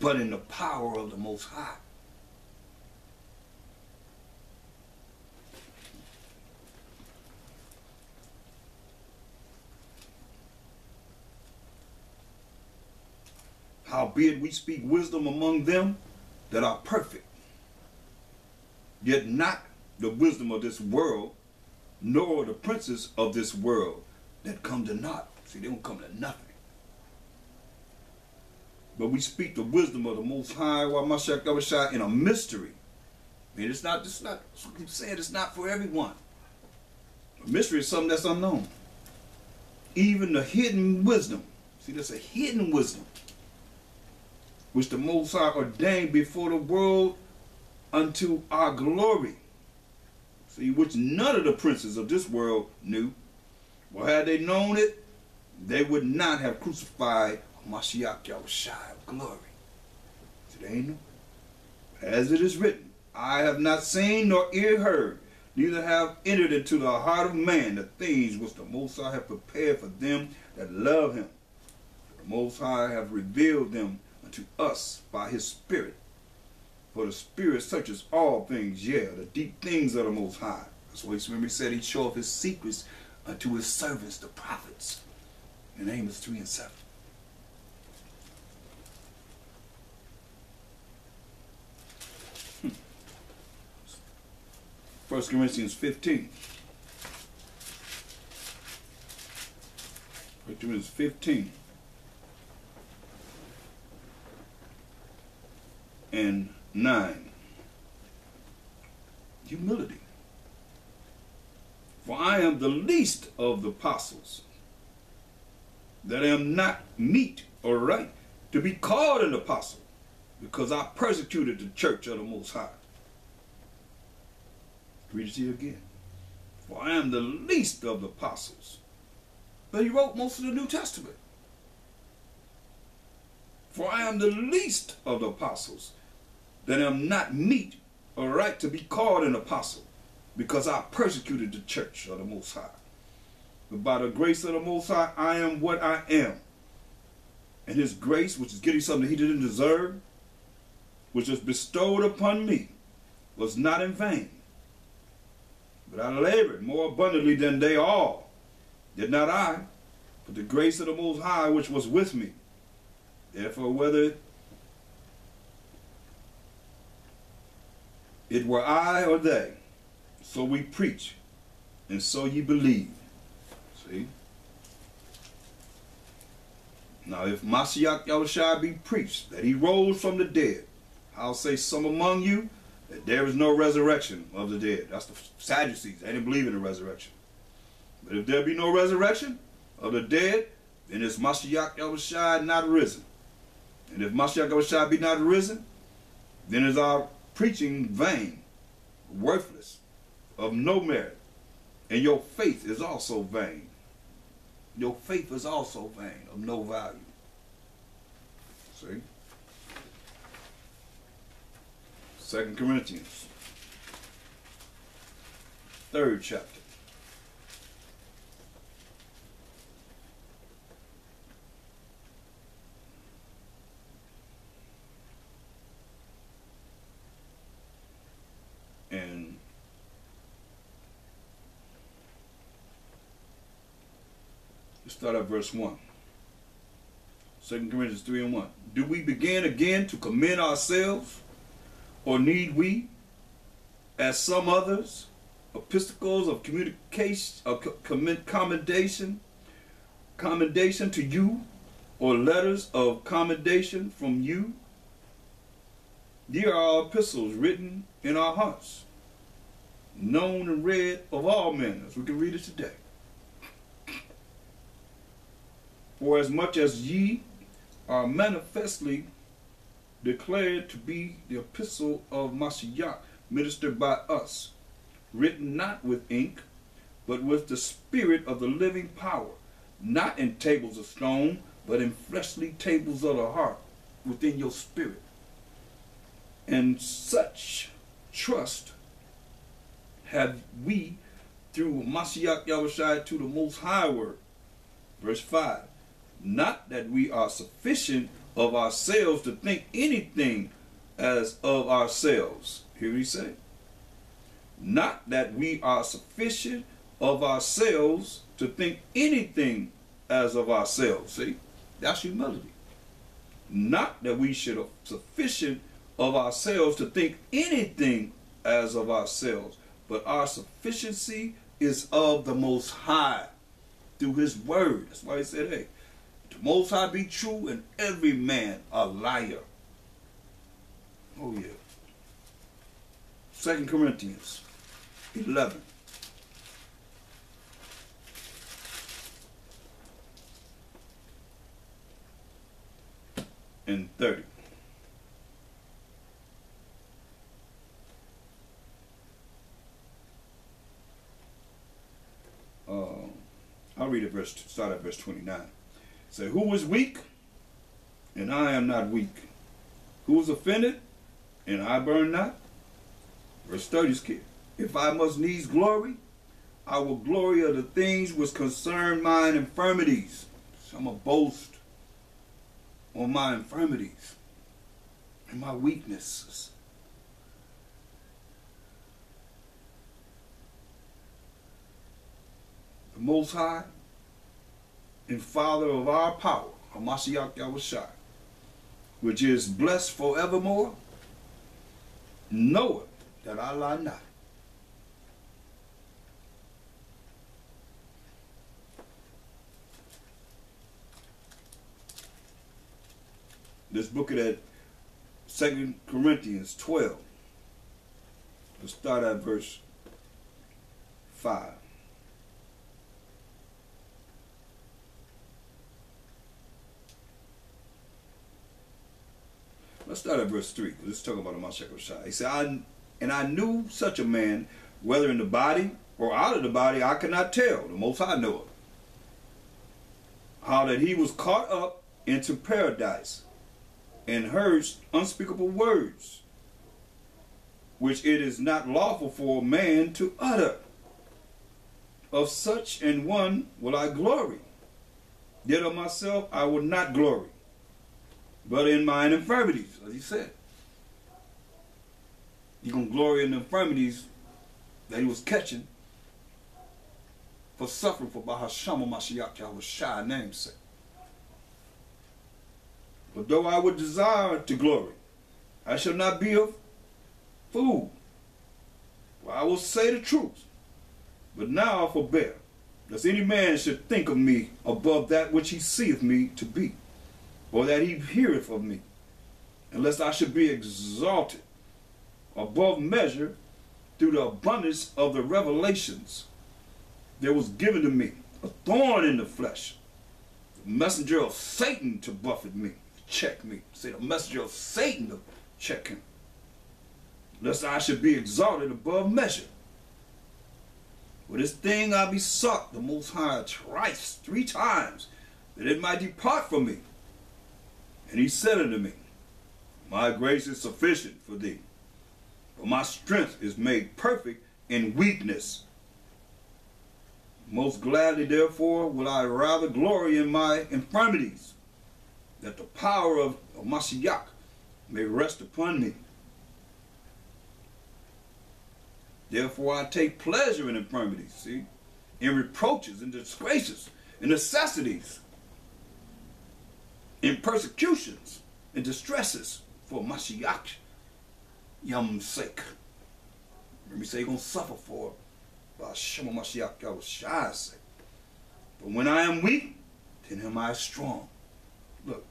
but in the power of the Most High. Howbeit we speak wisdom among them that are perfect, yet not the wisdom of this world, nor the princes of this world that come to naught. See, they don't come to nothing. But we speak the wisdom of the Most High, in a mystery. I mean, it's not, I keep saying it's not for everyone. A mystery is something that's unknown. Even the hidden wisdom. See, there's a hidden wisdom which the Most High ordained before the world unto our glory. See, which none of the princes of this world knew. Well, had they known it, they would not have crucified Mashiach Yahushua of glory. See, they ain't know. As it is written, I have not seen nor ear heard, neither have entered into the heart of man the things which the Most High have prepared for them that love him. The Most High have revealed them unto us by his Spirit. For the Spirit searches all things, the deep things of the Most High. That's why he said he'd show up his secrets unto his servants, the prophets. In Amos 3 and 7. First Corinthians 15. 1 Corinthians 15. And 9. Humility. For I am the least of the apostles, that I am not meet or right to be called an apostle, because I persecuted the church of the Most High. Read it to you again. For I am the least of the apostles. But he wrote most of the New Testament. For I am the least of the apostles, that I am not meet or right to be called an apostle, because I persecuted the church of the Most High. But by the grace of the Most High, I am what I am. And his grace, which is getting something he didn't deserve, which was bestowed upon me, was not in vain. But I labored more abundantly than they all. Did not I, but the grace of the Most High which was with me. Therefore, whether it were I or they, so we preach, and so ye believe. See? Now, if Mashiach Yahushua be preached, that he rose from the dead, I'll say some among you, that there is no resurrection of the dead. That's the Sadducees. They didn't believe in the resurrection. But if there be no resurrection of the dead, then is Mashiach Yahushua not risen. And if Mashiach Yahushua be not risen, then is our preaching vain, worthless, of no merit. And your faith is also vain. Your faith is also vain, of no value. See? 2 Corinthians, 3rd chapter. And let's start at verse 1. 2 Corinthians 3 and 1. Do we begin again to commend ourselves? Or need we, as some others, epistles of communication, commendation to you, or letters of commendation from you? Ye are our epistles written in our hearts, known and read of all men, as we can read it today. For as much as ye are manifestly declared to be the epistle of Mashiach, ministered by us, written not with ink, but with the Spirit of the living power, not in tables of stone, but in fleshly tables of the heart, within your spirit. And such trust have we through Mashiach Yahushua to the Most High Word. Verse 5. Not that we are sufficient of ourselves to think anything as of ourselves. Hear what he say? Not that we are sufficient of ourselves to think anything as of ourselves. See? That's humility. Not that we should have sufficient of ourselves to think anything as of ourselves, but our sufficiency is of the Most High through his word. That's why he said, hey, the Most High be true and every man a liar. Oh yeah. 2 Corinthians 11. And 30. I'll read it start at verse 29. Say, who is weak? And I am not weak. Who is offended? And I burn not? Verse 30 is clear. If I must needs glory, I will glory of the things which concern mine infirmities. So I'm going to boast on my infirmities and my weaknesses. The Most High and Father of our power, Hamashiach Yahushua, which is blessed forevermore, knoweth that I lie not. Let's look at 2 Corinthians 12. Let's start at verse 5. Let's start at verse 3, because it's talking about the Mashiach Shai. He said, I knew such a man, whether in the body or out of the body, I could not tell. The Most High knoweth. How that he was caught up into paradise and heard unspeakable words, which it is not lawful for a man to utter. Of such an one will I glory. Yet of myself I will not glory, but in mine infirmities, as he said. You're going to glory in the infirmities that he was catching for suffering for Bahasham Mashiach Yahushua namesake. But though I would desire to glory, I shall not be a fool. For I will say the truth. But now I forbear, lest any man should think of me above that which he seeth me to be, or that he heareth of me, unless I should be exalted above measure through the abundance of the revelations. There was given to me a thorn in the flesh, the messenger of Satan to buffet me, check me. Say the messenger of Satan to check him, lest I should be exalted above measure. For this thing I besought the Most High three times, that it might depart from me. And he said unto me, my grace is sufficient for thee, for my strength is made perfect in weakness. Most gladly, therefore, will I rather glory in my infirmities, that the power of Mashiach may rest upon me. Therefore I take pleasure in infirmities, see, in reproaches, in disgraces, in necessities, in persecutions, in distresses, for Mashiach Yam's sake. Remember, say you're going to suffer for Shema Mashiach Yahushua's sake. But when I am weak, then am I strong. Look,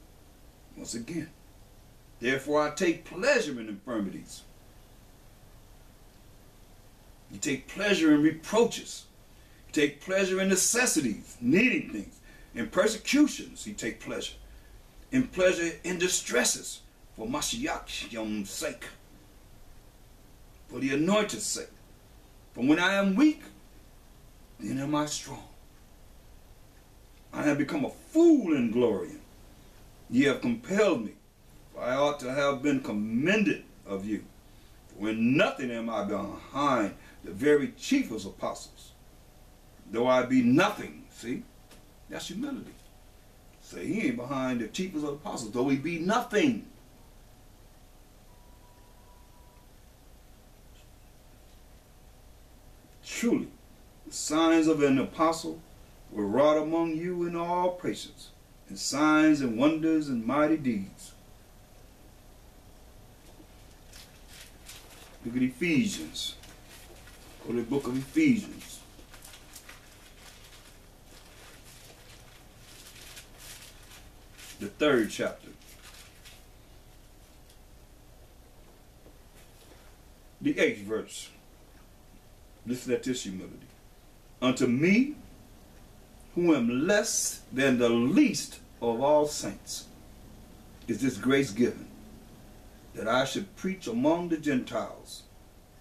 once again. Therefore I take pleasure in infirmities. You take pleasure in reproaches. You take pleasure in necessities, needing things. In persecutions, you take pleasure. In pleasure in distresses, for Mashiach Yom's sake. For the anointed's sake. For when I am weak, then am I strong. I have become a fool in glorying. Ye have compelled me, for I ought to have been commended of you. For in nothing am I behind the very chiefest apostles, though I be nothing. See, that's humility. Say he ain't behind the chiefest of the apostles, though he be nothing. Truly, the signs of an apostle were wrought among you in all patience, and signs and wonders and mighty deeds. Look at Ephesians. Go to the book of Ephesians. The 3rd chapter. The 8th verse. Listen at this humility. Unto me, who am less than the least of all saints, is this grace given, that I should preach among the Gentiles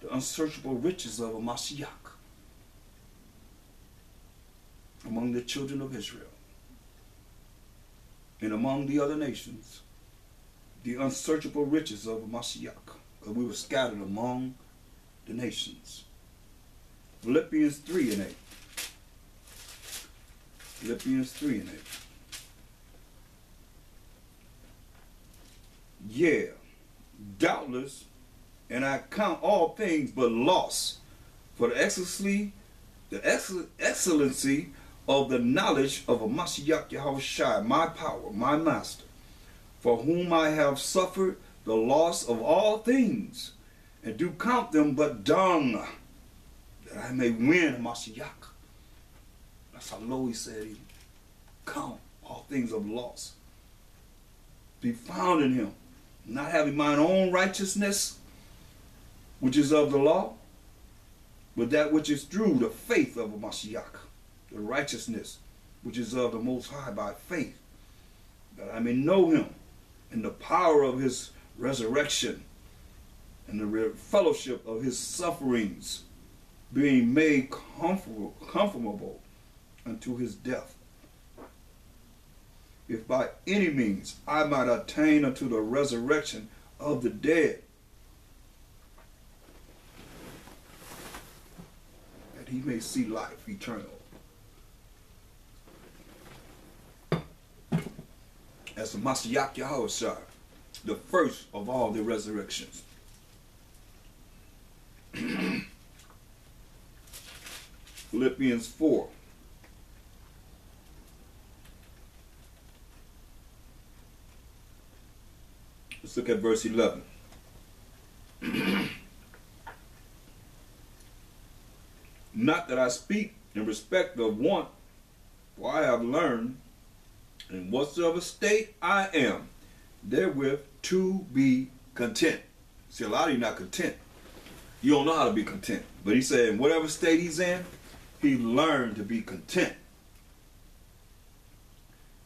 the unsearchable riches of a Mashiach, among the children of Israel, and among the other nations, the unsearchable riches of a Mashiach, because we were scattered among the nations. Philippians 3 and 8. Philippians 3 and 8. Yeah, doubtless, and I count all things but loss for the excellency of the knowledge of a Mashiach Yahushua, my power, my master, for whom I have suffered the loss of all things, and do count them but dung, that I may win a Mashiach. That's how low he said he count all things of loss. Be found in him, not having mine own righteousness, which is of the law, but that which is through the faith of a Mashiach, the righteousness which is of the Most High by faith, that I may know him in the power of his resurrection and the fellowship of his sufferings, being made conformable unto his death, if by any means I might attain unto the resurrection of the dead, that he may see life eternal. As the Mashiach Yahushua, the first of all the resurrections. Philippians 4. Let's look at verse 11. Not that I speak in respect of want, for I have learned in whatsoever state I am, therewith to be content. See, a lot of you not content. You don't know how to be content. But he said in whatever state he's in, he learned to be content.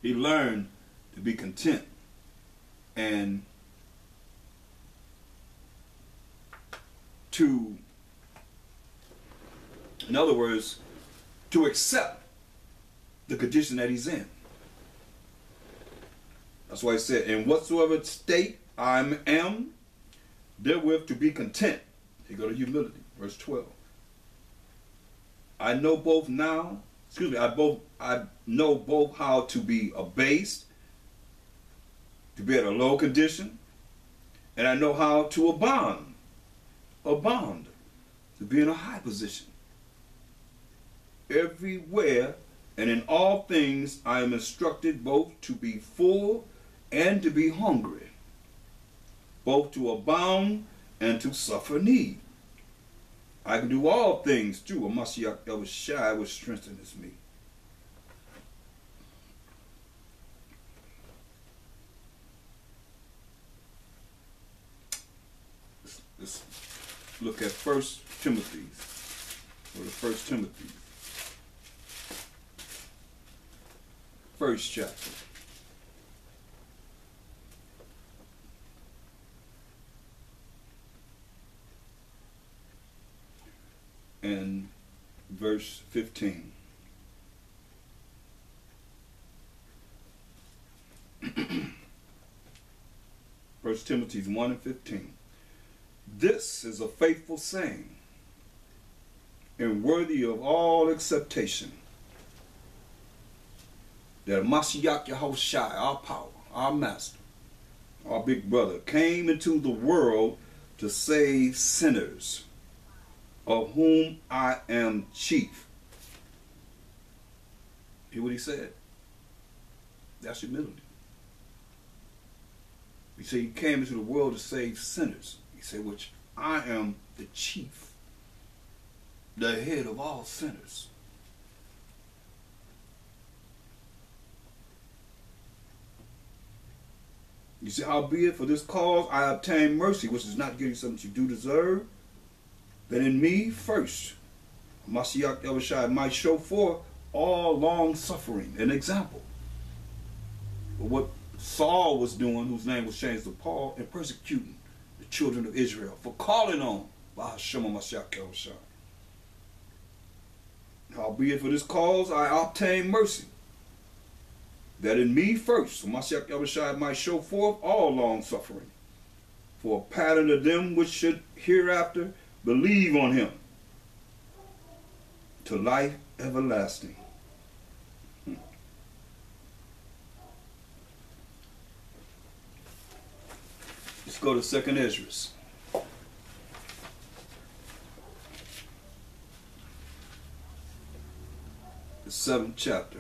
He learned to be content. And to, in other words, to accept the condition that he's in. That's why he said, in whatsoever state I am, therewith to be content. Here go to humility, verse 12. I know both now, I know both how to be abased, to be at a low condition, and I know how to abound, to be in a high position. Everywhere and in all things I am instructed both to be full and to be hungry, both to abound and to suffer need. I can do all things through a Mashiach Yahushua which strengthens me. Let's look at 1 Timothy, or the 1 Timothy, 1st chapter. And verse 15. First Timothy 1 and 15. This is a faithful saying, and worthy of all acceptation, that Mashiach Yahushai, our power, our master, our big brother, came into the world to save sinners, of whom I am chief. Hear what he said? That's humility. He said he came into the world to save sinners. He said, which I am the chief, the head of all sinners. You see, howbeit for this cause I obtain mercy, which is not getting something you do deserve, that in me first, Mashiach Yahushai might show forth all long suffering, an example of what Saul was doing, whose name was changed to Paul, and persecuting the children of Israel for calling on Bahashem Mashiach Yahushai. Howbeit for this cause I obtain mercy, that in me first, Mashiach Yahushai might show forth all long suffering, for a pattern of them which should hereafter believe on him, to life everlasting. Let's go to 2nd Esdras. The 7th chapter.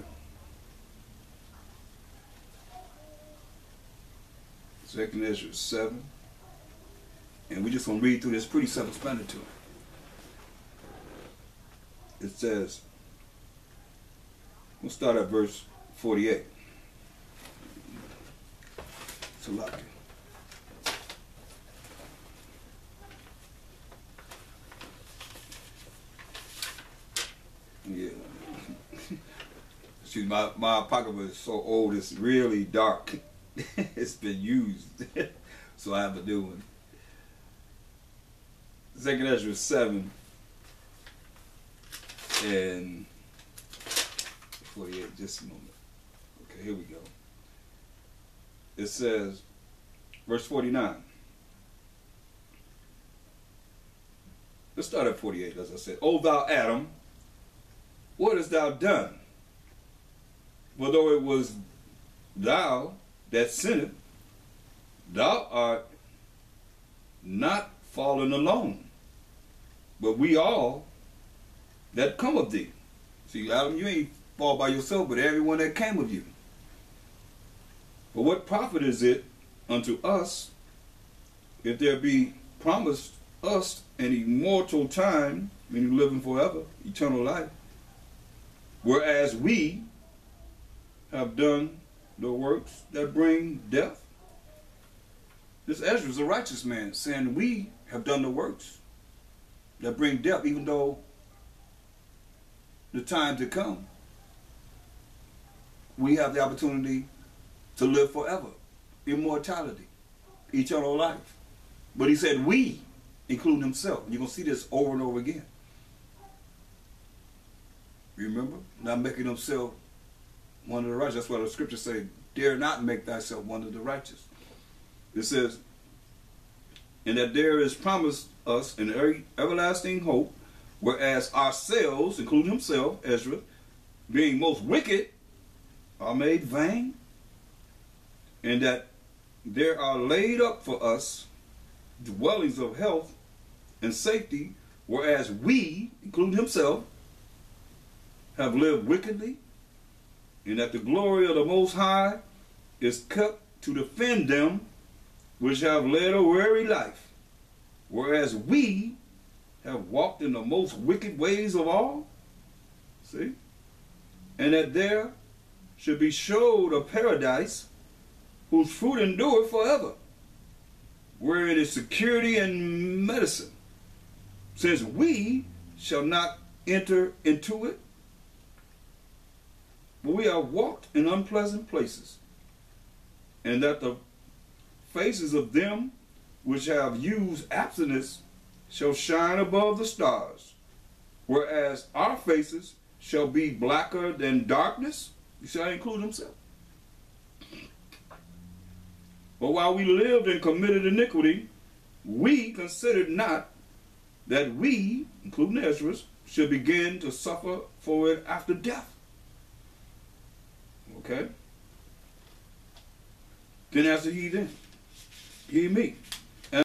2nd Esdras 7. And we just want to read through this, pretty self-explanatory. It says, we'll start at verse 48. So lucky. Yeah. See, my apocrypha is so old, it's really dark. It's been used. So I have a new one. 2nd Esdras 7 and 48, just a moment. Okay, here we go. It says, verse 49. Let's start at 48, as I said. O thou Adam, what hast thou done? For though it was thou that sinned, thou art not fallen alone, but we all that come of thee. See, Adam, you ain't fall by yourself, but everyone that came of you. But what profit is it unto us if there be promised us an immortal time, meaning living forever, eternal life, whereas we have done the works that bring death? This Ezra is a righteous man, saying we have done the works that bring death, even though the time to come, we have the opportunity to live forever, immortality, eternal life. But he said we, including himself. You're going to see this over and over again. Remember? Not making himself one of the righteous. That's why the scriptures say, dare not make thyself one of the righteous. It says, and that there is promised us an everlasting hope, whereas ourselves, including himself, Ezra, being most wicked, are made vain, and that there are laid up for us dwellings of health and safety, whereas we, including himself, have lived wickedly, and that the glory of the Most High is kept to defend them which have led a weary life, whereas we have walked in the most wicked ways of all. See? And that there should be showed a paradise whose fruit endureth forever, where it is security and medicine, since we shall not enter into it, but we have walked in unpleasant places, and that the faces of them which have used abstinence shall shine above the stars, whereas our faces shall be blacker than darkness. You see, I include himself. But while we lived and committed iniquity, we considered not that we, including Ezra, should begin to suffer for it after death. Okay? Then answer ye then. Ye me.